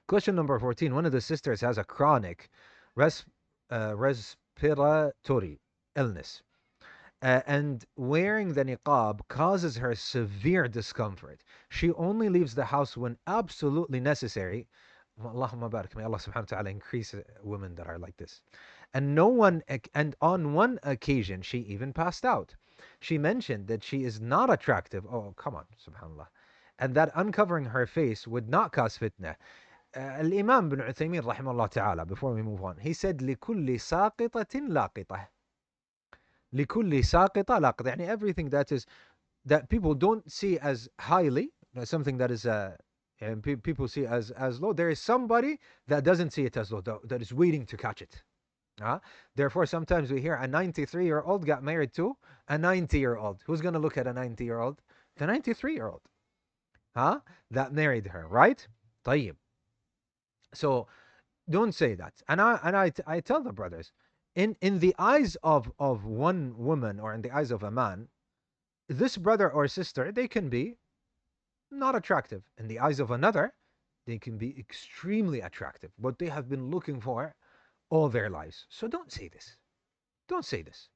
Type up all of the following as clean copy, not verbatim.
Question number 14. One of the sisters has a chronic res- respiratory illness. And wearing the niqab causes her severe discomfort. She only leaves the house when absolutely necessary. Allahumma barak. May Allah subhanahu wa ta'ala increase women that are like this. And on one occasion, she even passed out. She mentioned that she is not attractive. Oh, come on, subhanallah. And that uncovering her face would not cause fitna. Al-Imam bin Uthaymeen rahimahullah ta'ala, before we move on, he said, لِكُلِّ سَاقِطَةٍ لَاقِطَةٍ. لِكُلِّ سَاقِطَةٍ لَاقِطَةٍ. يعني everything that people don't see as highly, something that is and people see as low, there is somebody that doesn't see it as low, that is waiting to catch it. Therefore, sometimes we hear a 93-year-old got married to a 90-year-old. Who's going to look at a 90-year-old? The 93-year-old. That married her, right? طيب. So don't say that. And I tell the brothers, in the eyes of one woman or in the eyes of a man, this brother or sister, they can be not attractive. In the eyes of another, they can be extremely attractive, what they have been looking for all their lives. So don't say this. Don't say this.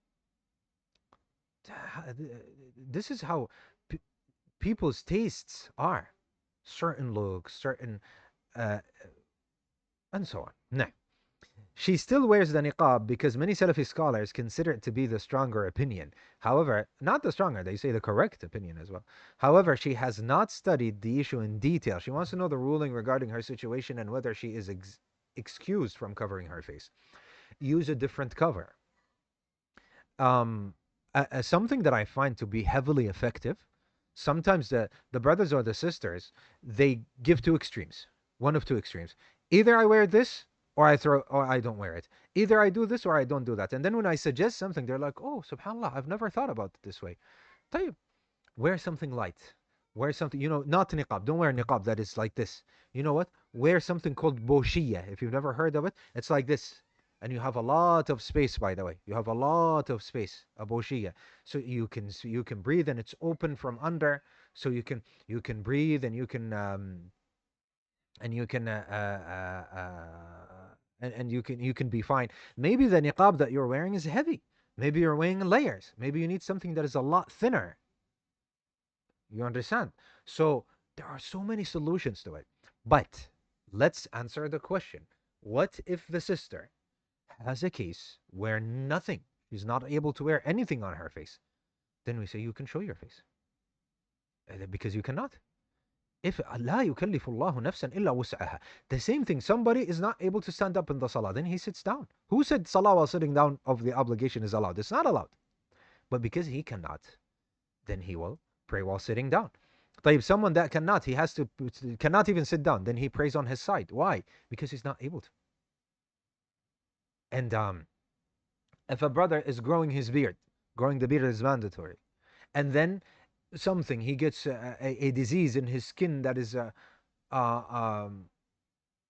This is how people's tastes are. Certain looks, certain, uh, and so on. Now, she still wears the niqab because many Salafi scholars consider it to be the stronger opinion. However, not the stronger, they say the correct opinion as well. However, she has not studied the issue in detail. She wants to know the ruling regarding her situation and whether she is excused from covering her face. Use a different cover. Something that I find to be heavily effective, sometimes the brothers or the sisters, they give two extremes. One of two extremes. Either I wear this or I don't wear it. Either I do this or I don't do that. And then when I suggest something, they're like, "Oh, subhanallah, I've never thought about it this way." طيب, wear something light. Wear something, not niqab. Don't wear niqab that is like this. You know what? Wear something called boshiya. If you've never heard of it, it's like this. And you have a lot of space, by the way. You have a lot of space, a boshiya. So you can breathe, and it's open from under. So you can breathe, and and you can and you can be fine. Maybe the niqab that you're wearing is heavy. Maybe you're wearing layers. Maybe you need something that is a lot thinner. You understand? So there are so many solutions to it. But let's answer the question. What if the sister has a case where nothing, she's not able to wear anything on her face? Then we say you can show your face. Because you cannot. If لا يكلف الله نفسا إلا وسعها. The same thing, somebody is not able to stand up in the salah, then he sits down. Who said salah while sitting down of the obligation is allowed? It's not allowed. But because he cannot, then he will pray while sitting down. طيب, someone that cannot even sit down, then he prays on his side. Why? Because he's not able to. And if a brother is growing his beard, growing the beard is mandatory, and then he gets a disease in his skin that is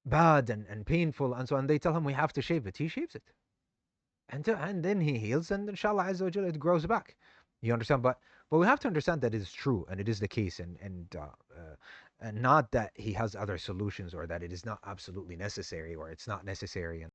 bad and painful and so on, they tell him we have to shave it. He shaves it. And then he heals, and inshallah azza wa jalla, it grows back. You understand? But we have to understand that it is true and it is the case, and not that he has other solutions or that it is not absolutely necessary or it's not necessary.